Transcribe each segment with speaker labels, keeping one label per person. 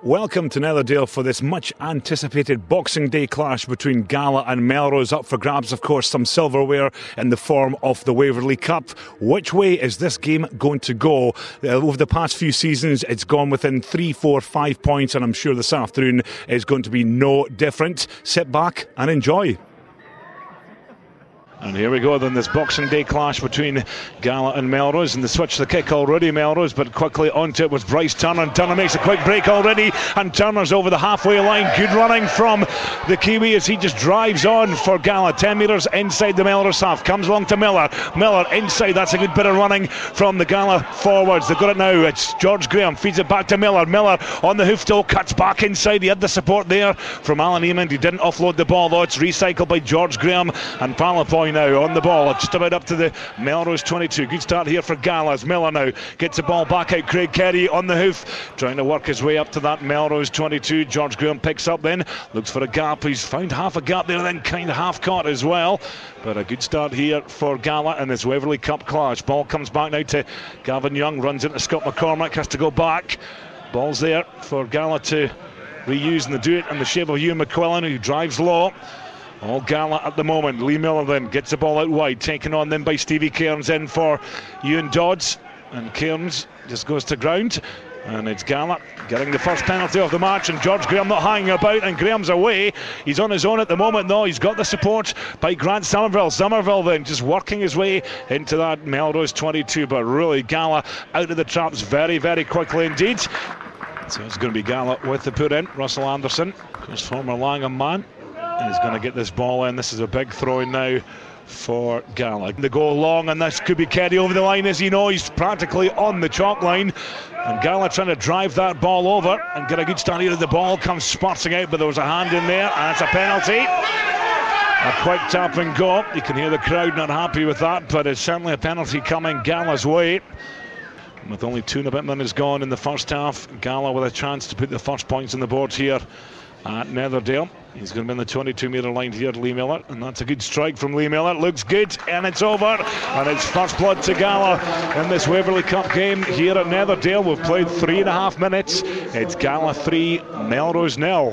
Speaker 1: Welcome to Netherdale for this much anticipated Boxing Day clash between GALA and Melrose. Up for grabs, of course, some silverware in the form of the Waverley Cup. Which way is this game going to go? Over the past few seasons, it's gone within 3, 4, 5 points, and I'm sure this afternoon is going to be no different. Sit back and enjoy. And here we go then, this Boxing Day clash between GALA and Melrose, and they switch the kick already, Melrose, but quickly onto it was Bryce Turner, and Turner makes a quick break already, and Turner's over the halfway line. Good running from the Kiwi as he just drives on for GALA. 10 metres inside the Melrose half, comes along to Miller inside. That's a good bit of running from the GALA forwards. They've got it now, it's George Graham, feeds it back to Miller on the hoof toe, cuts back inside. He had the support there from Alan Eamond. He didn't offload the ball though. It's recycled by George Graham, and Palapoy now on the ball, just about up to the Melrose 22. Good start here for GALA as Miller now gets the ball back out. Craig Kerry on the hoof, trying to work his way up to that Melrose 22. George Graham picks up then, looks for a gap. He's found half a gap there, then kind of half caught as well. But a good start here for GALA in this Waverley Cup clash. Ball comes back now to Gavin Young, runs into Scott McCormack, has to go back. Ball's there for GALA to reuse, and they do it in the shape of Ewan McQuillan, who drives low. All GALA at the moment. Lee Miller then gets the ball out wide, taken on then by Stevie Cairns in for Ewan Dodds, and Cairns just goes to ground, and it's GALA getting the first penalty of the match, and George Graham not hanging about, and Graham's away. He's on his own at the moment though. He's got the support by Grant Somerville. Somerville then just working his way into that Melrose 22, but really GALA out of the traps very, very quickly indeed. So it's going to be GALA with the put in. Russell Anderson, of course, former Langham man. He's going to get this ball in. This is a big throw in now for GALA. They go long, and this could be Kerry over the line. As you know, he's practically on the chalk line, and GALA trying to drive that ball over and get a good start here. The ball comes spurting out, but there was a hand in there, and it's a penalty. A quick tap and go. You can hear the crowd not happy with that, but it's certainly a penalty coming GALA's way. With only 2 and a bit minutes gone in the first half, GALA with a chance to put the first points on the board here at Netherdale. He's going to be in the 22-metre line here, Lee Miller, and that's a good strike from Lee Miller. Looks good, and it's over, and it's first blood to GALA in this Waverley Cup game here at Netherdale. We've played 3.5 minutes. It's GALA 3, Melrose 0.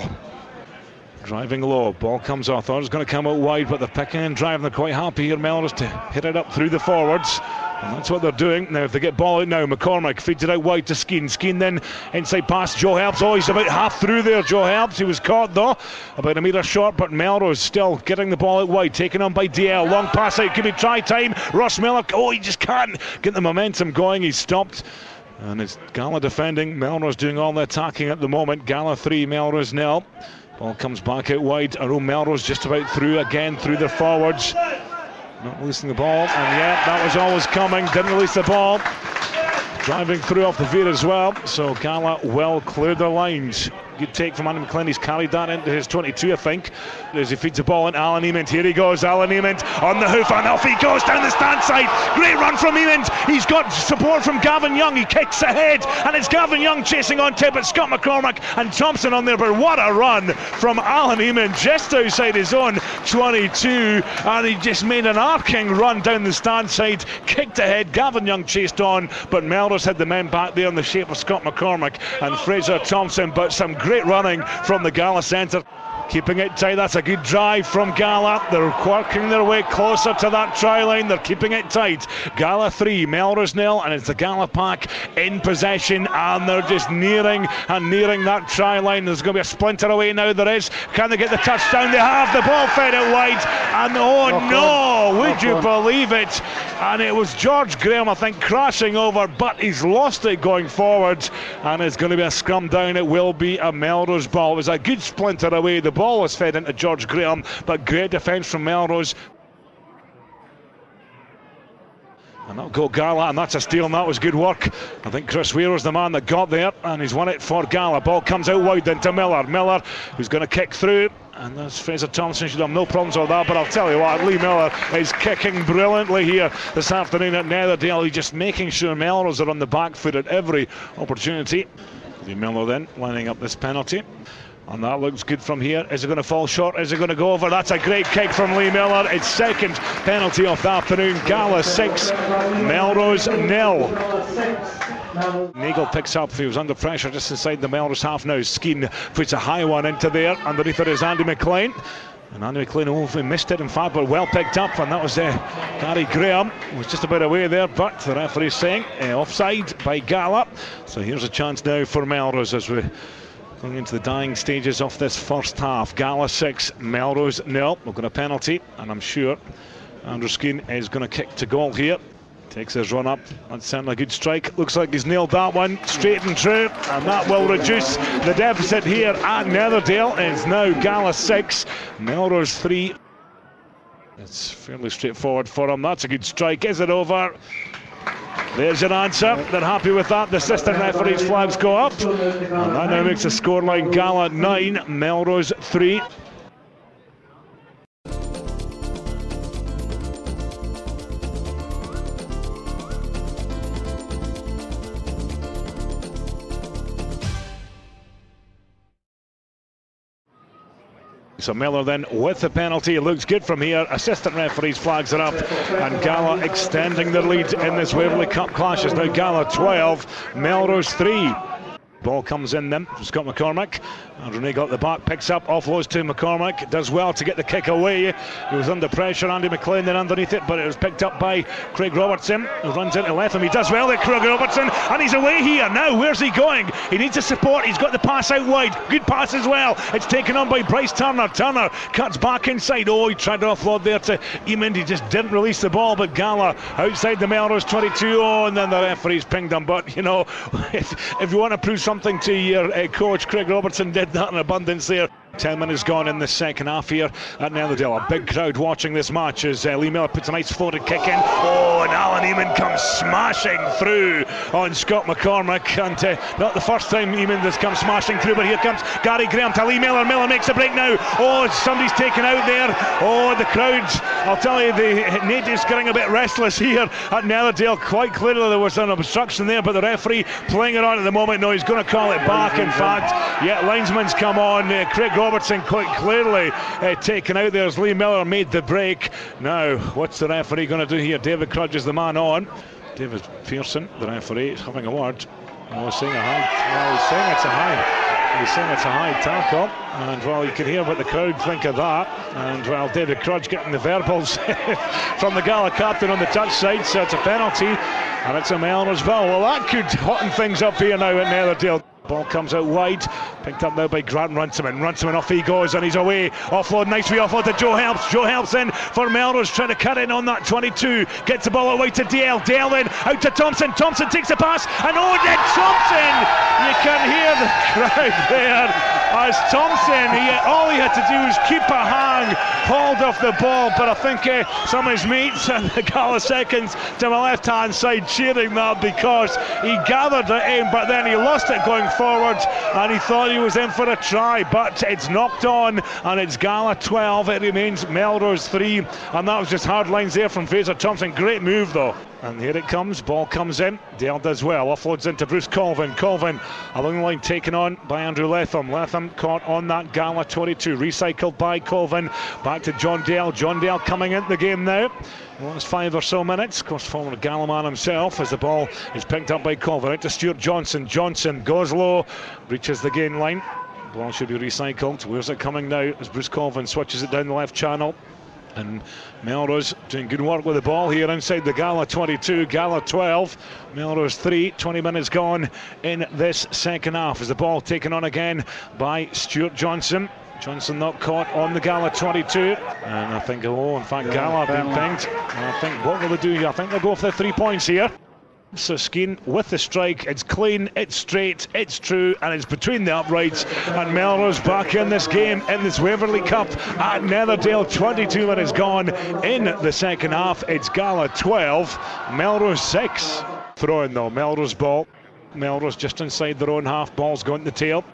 Speaker 1: Driving low, ball comes off. Thought it was going to come out wide, but they're picking and driving. They're quite happy here, Melrose, to hit it up through the forwards. And that's what they're doing. Now if they get ball out now, McCormack feeds it out wide to Skeen. Skeen then inside pass, Joe Helps. Oh, he's about half through there, Joe Helps. He was caught though, about a metre short, but Melrose still getting the ball out wide, taken on by DL. Long pass out, could be try time. Ross Miller, oh, he just can't get the momentum going. He's stopped. And it's GALA defending, Melrose doing all the attacking at the moment. GALA 3, Melrose 0. Ball comes back out wide. Aro Melrose just about through again through the forwards. Not releasing the ball, and yeah, that was always coming. Didn't release the ball. Driving through off the veer as well. So GALA well cleared their lines. Good take from Andy McLean. He's carried that into his 22, I think, as he feeds the ball in. Alan Eamond, here he goes. Alan Eamond on the hoof, and off he goes down the stand side. Great run from Eamond. He's got support from Gavin Young. He kicks ahead, and it's Gavin Young chasing on tip. It's Scott McCormack and Thompson on there, but what a run from Alan Eamond just outside his own 22, and he just made an arcing run down the stand side, kicked ahead. Gavin Young chased on, but Melrose had the men back there in the shape of Scott McCormack and Fraser Thompson, but some great running from the GALA centre. Keeping it tight, that's a good drive from GALA. They're working their way closer to that try line. They're keeping it tight. GALA 3, Melrose 0, and it's the GALA pack in possession, and they're just nearing that try line. There's going to be a splinter away now. There is. Can they get the touchdown? They have. The ball fed out wide, and oh no, would you believe it? And it was George Graham, I think, crashing over, but he's lost it going forward, and it's going to be a scrum down. It will be a Melrose ball. It was a good splinter away. The ball was fed into George Graham, but great defence from Melrose. And that'll go GALA, and that's a steal, and that was good work. I think Chris Weir was the man that got there, and he's won it for GALA. Ball comes out wide then to Miller. Miller, who's going to kick through. And there's Fraser Thompson. Should have no problems with that, but I'll tell you what, Lee Miller is kicking brilliantly here this afternoon at Netherdale. He's just making sure Melrose are on the back foot at every opportunity. Lee Miller then lining up this penalty. And that looks good from here. Is it going to fall short? Is it going to go over? That's a great kick from Lee Miller. It's second penalty of the afternoon. GALA 6, Melrose 0. Nagel picks up, he was under pressure just inside the Melrose half now. Skeen puts a high one into there, underneath it is Andy McLean. And Andy McLean only missed it in fact, but well picked up, and that was Gary Graham, was just about away there, but the referee's saying offside by GALA. So here's a chance now for Melrose as we're going into the dying stages of this first half. GALA 6, Melrose 0. We've got a penalty, and I'm sure Andrew Skeen is going to kick to goal here. Takes his run up, that's certainly a good strike. Looks like he's nailed that one straight and true, and that will reduce the deficit here at Netherdale. It's now GALA 6, Melrose 3. It's fairly straightforward for him. That's a good strike. Is it over? There's your answer. They're happy with that. The assistant referee's flags go up, and that now makes the scoreline GALA 9, Melrose 3. So Miller then with the penalty. It looks good from here. Assistant referees flags it up, and GALA extending their lead in this Waverley Cup clash. Is now GALA 12, Melrose 3. Ball comes in then from Scott McCormick. Andrew Nagel at the back, picks up, offloads to McCormick, does well to get the kick away. He was under pressure, Andy McLean then underneath it, but it was picked up by Craig Robertson, who runs into Letham. He does well there, Craig Robertson, and he's away here. Now, where's he going? He needs a support. He's got the pass out wide. Good pass as well. It's taken on by Bryce Turner. Turner cuts back inside. Oh, he tried to offload there to Eamond. He just didn't release the ball, but GALA outside the Melrose 22. Oh, and then the referees pinged him. But, you know, if you want to prove something to your coach, Craig Robertson did that in abundance there. 10 minutes gone in the second half here at Netherdale. A big crowd watching this match as Lee Miller puts a nice floated kick in. Oh, and Alan Eamon comes smashing through on Scott McCormick. And not the first time Eamon has come smashing through, but here comes Gary Graham to Lee Miller. Miller makes a break now. Oh, somebody's taken out there. Oh, the crowd, I'll tell you, the natives getting a bit restless here at Netherdale. Quite clearly there was an obstruction there, but the referee playing it on at the moment. No, he's going to call it back. In fact, yeah, linesman's come on. Craig Robertson quite clearly taken out there as Lee Miller made the break. Now, what's the referee going to do here? David Crudge is the man on. David Pearson, the referee, is having a word. Oh, he's saying a high. Well, he's saying it's a high. He's saying it's a high tackle. And well, you can hear what the crowd think of that. And well, David Crudge getting the verbals from the GALA captain on the touch side. So it's a penalty, and it's a Melrose ball. Well, that could hotten things up here now at Netherdale. Ball comes out wide, picked up now by Grant Runciman. Runciman off he goes, and he's away. Offload, nice wee offload to Joe Helps. Joe Helps in for Melrose, trying to cut in on that 22. Gets the ball out wide to Dale. Dale then out to Thompson. Thompson takes the pass, and oh, then Thompson! You can hear the crowd there as Thompson, all he had to do was keep a hang, hauled off the ball, but I think some of his mates and the GALA seconds to the left hand side cheering that because he gathered it in, but then he lost it going forward, and he thought he was in for a try, but it's knocked on, and it's GALA 12. It remains Melrose 3, and that was just hard lines there from Fraser Thompson. Great move though. And here it comes, ball comes in, Dale does well, offloads into Bruce Colvin. Colvin along the line taken on by Andrew Letham. Letham caught on that GALA 22, recycled by Colvin, back to John Dale. John Dale coming into the game now. Last 5 or so minutes, of course former GALA man himself, as the ball is picked up by Colvin, out to Stuart Johnson. Johnson goes low, reaches the gain line. Ball should be recycled. Where's it coming now as Bruce Colvin switches it down the left channel? And Melrose doing good work with the ball here inside the GALA 22, GALA 12, Melrose 3. 20 minutes gone in this second half as the ball taken on again by Stuart Johnson. Johnson not caught on the GALA 22, and I think, oh, in fact, GALA being pinged. And I think, what will they do here? I think they'll go for the 3 points here. So Skeen with the strike, it's clean, it's straight, it's true, and it's between the uprights. And Melrose back in this game, in this Waverley Cup at Netherdale. 22 minutes gone in the second half. It's GALA 12, Melrose 6. Throw in though, Melrose ball. Melrose just inside their own half, ball's going to the tail.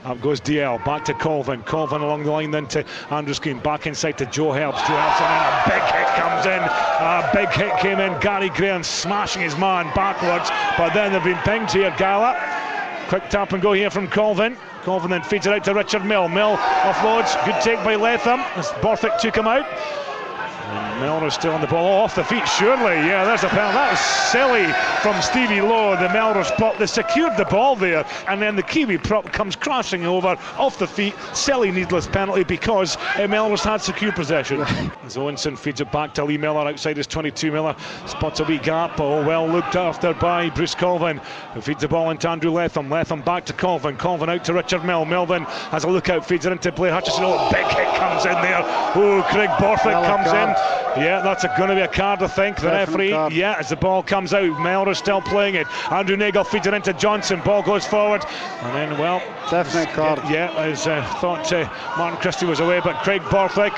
Speaker 1: Up goes DL, back to Colvin. Colvin along the line then to Andrew Skeen, back inside to Joe Helps. Joe Helps, and then a big hit comes in. A big hit came in. Gary Graham smashing his man backwards, but then they've been pinged here, GALA. Quick tap and go here from Colvin. Colvin then feeds it out to Richard Mill. Mill offloads, good take by Letham as Borthwick took him out. And Melrose still on the ball. Off the feet, surely. Yeah, there's a penalty. That was silly from Stevie Lowe, the Melrose prop. They secured the ball there, and then the Kiwi prop comes crashing over off the feet. Silly, needless penalty because Melrose had secure possession. As Owenson feeds it back to Lee Miller outside his 22. Miller spots a wee gap. Oh, well looked after by Bruce Colvin, who feeds the ball into Andrew Latham. Latham back to Colvin. Colvin out to Richard Mill. Mill then has a look out, feeds it into Blair Hutchison. Oh, big hit comes in there. Oh, Craig Borthwick comes in. Yeah, that's going to be a card, I think. The referee, yeah, as the ball comes out, Melrose still playing it. Andrew Nagel feeds it into Johnson. Ball goes forward, and then, well,
Speaker 2: definite card.
Speaker 1: Yeah, as thought Martin Christie was away, but Craig Borthwick,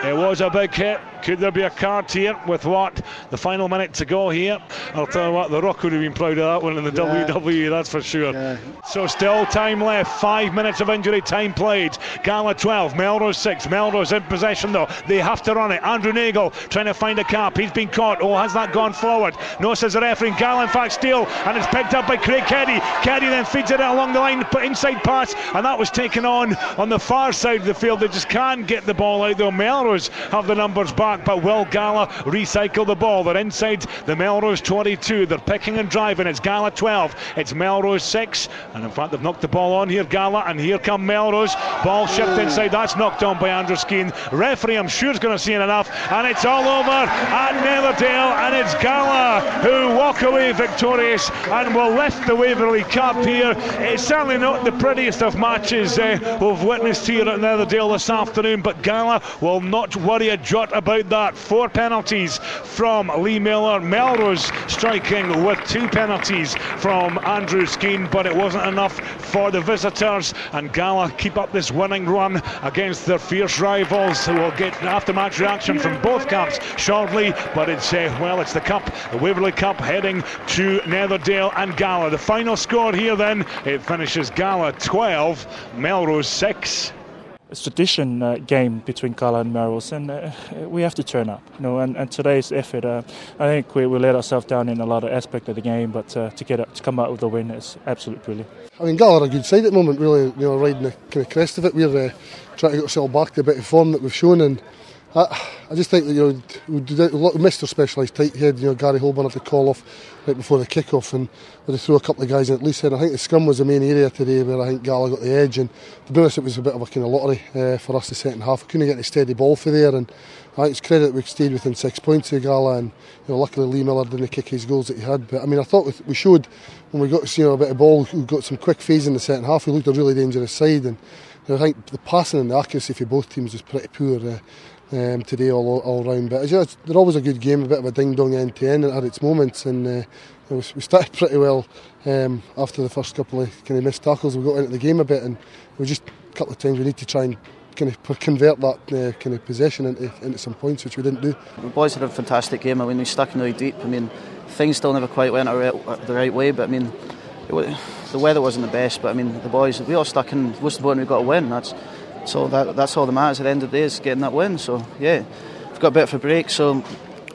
Speaker 1: it was a big hit. Could there be a card here with what? The final minute to go here. I'll tell you what, The Rock would have been proud of that one in the WWE, that's for sure. Yeah. So still time left, 5 minutes of injury time played. GALA 12, Melrose 6. Melrose in possession though. They have to run it. Andrew Nagel trying to find a cap. He's been caught. Oh, has that gone forward? No, says the referee. GALA in fact steal, and it's picked up by Craig Keddy. Keddy then feeds it along the line, but inside pass, and that was taken on the far side of the field. They just can't get the ball out though. Melrose have the numbers back, but will GALA recycle the ball? They're inside the Melrose 22. They're picking and driving. It's GALA 12. It's Melrose 6. And in fact, they've knocked the ball on here, GALA, and here come Melrose. Ball shipped inside. That's knocked on by Andrew Skeen. Referee, I'm sure, is going to see it enough. And it's all over at Netherdale. And it's GALA who walk away victorious and will lift the Waverley Cup here. It's certainly not the prettiest of matches we've witnessed here at Netherdale this afternoon, but GALA will not worry a jot about that. 4 penalties from Lee Miller. Melrose striking with 2 penalties from Andrew Skeen, but it wasn't enough for the visitors, and GALA keep up this winning run against their fierce rivals, who will get after-match reaction from both camps shortly. But it's it's the Cup, the Waverley Cup, heading to Netherdale and GALA. The final score here then, it finishes GALA 12, Melrose 6.
Speaker 3: It's a tradition game between GALA and Melrose, and we have to turn up. And today's effort, I think we let ourselves down in a lot of aspects of the game, but to come out with the win is absolutely brilliant.
Speaker 2: I mean, GALA are a good side at the moment, really, riding the kind of crest of it. We're trying to get ourselves back to a bit of form that we've shown, and I just think that we missed our specialist tight head. Gary Holborn had to call off right before the kick-off, and we had to throw a couple of guys in at least. And I think the scrum was the main area today where I think GALA got the edge, and to be honest, it was a bit of a kind of lottery for us the second half. We couldn't get any steady ball for there, and I think it's credit that we stayed within 6 points of GALA, and luckily Lee Miller didn't kick his goals that he had. But I mean, I thought we showed when we got a bit of ball, we got some quick phase in the second half. We looked a really dangerous side, and I think the passing and the accuracy for both teams was pretty poor today all round. But they're always a good game, a bit of a ding-dong end-to-end. It had its moments, and we started pretty well after the first couple of kind of missed tackles. We got into the game a bit, and we just a couple of times we need to try and kind of convert that kind of possession into some points, which we didn't do.
Speaker 4: The boys had a fantastic game. I mean, we stuck in really deep. I mean, things still never quite went the right way, but I mean, the weather wasn't the best. But I mean, the boys, we all stuck in. Most of the point, we got a win. That's all that matters at the end of the day, is getting that win. So yeah, we've got a bit of a break, so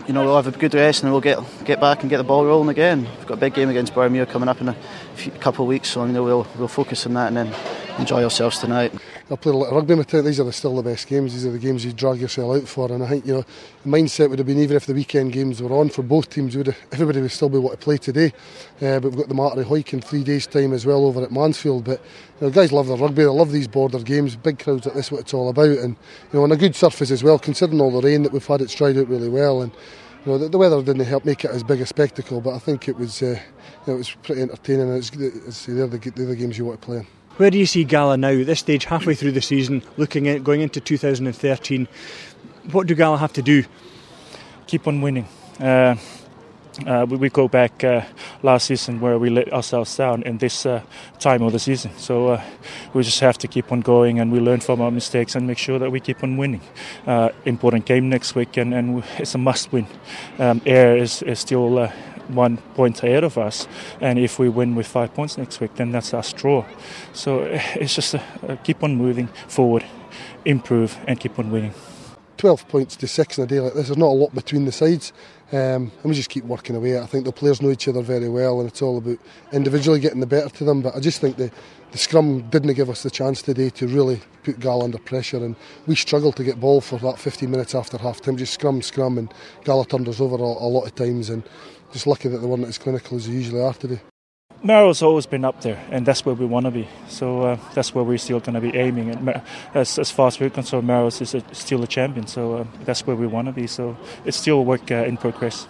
Speaker 4: we'll have a good rest and we'll get back and get the ball rolling again. We've got a big game against Boroughmuir coming up in a couple of weeks, so we'll focus on that and then enjoy ourselves tonight.
Speaker 2: I played a lot of rugby in my time. These are still the best games. These are the games you drag yourself out for, and I think the mindset would have been, even if the weekend games were on for both teams, everybody would still be able to play today. But we've got the Martyr Hoik in 3 days' time as well over at Mansfield. But guys love their rugby. They love these border games, big crowds like this, what it's all about, and on a good surface as well. Considering all the rain that we've had, it's dried out really well, and the weather didn't help make it as big a spectacle. But I think it was pretty entertaining. And they're the games you want to play in.
Speaker 5: Where do you see GALA now at this stage, halfway through the season, going into 2013? What do GALA have to do?
Speaker 3: Keep on winning. We go back last season where we let ourselves down in this time of the season. So we just have to keep on going, and we learn from our mistakes and make sure that we keep on winning. Important game next week, and it's a must win. Ayr is still 1 point ahead of us, and if we win with 5 points next week, then that's our straw. So it's just keep on moving forward, improve, and keep on winning.
Speaker 2: 12 points to 6 in a day like this. There's not a lot between the sides, and we just keep working away. I think the players know each other very well, and it's all about individually getting the better to them. But I just think the scrum didn't give us the chance today to really put GALA under pressure, and we struggled to get ball for that 15 minutes after half time. Just scrum, and GALA turned us over a lot of times, and just lucky that they weren't as clinical as they usually are today.
Speaker 3: Melrose always been up there, and that's where we want to be. So that's where we're still going to be aiming. And as far as we're concerned, Melrose is still a champion. So that's where we want to be. So it's still work in progress.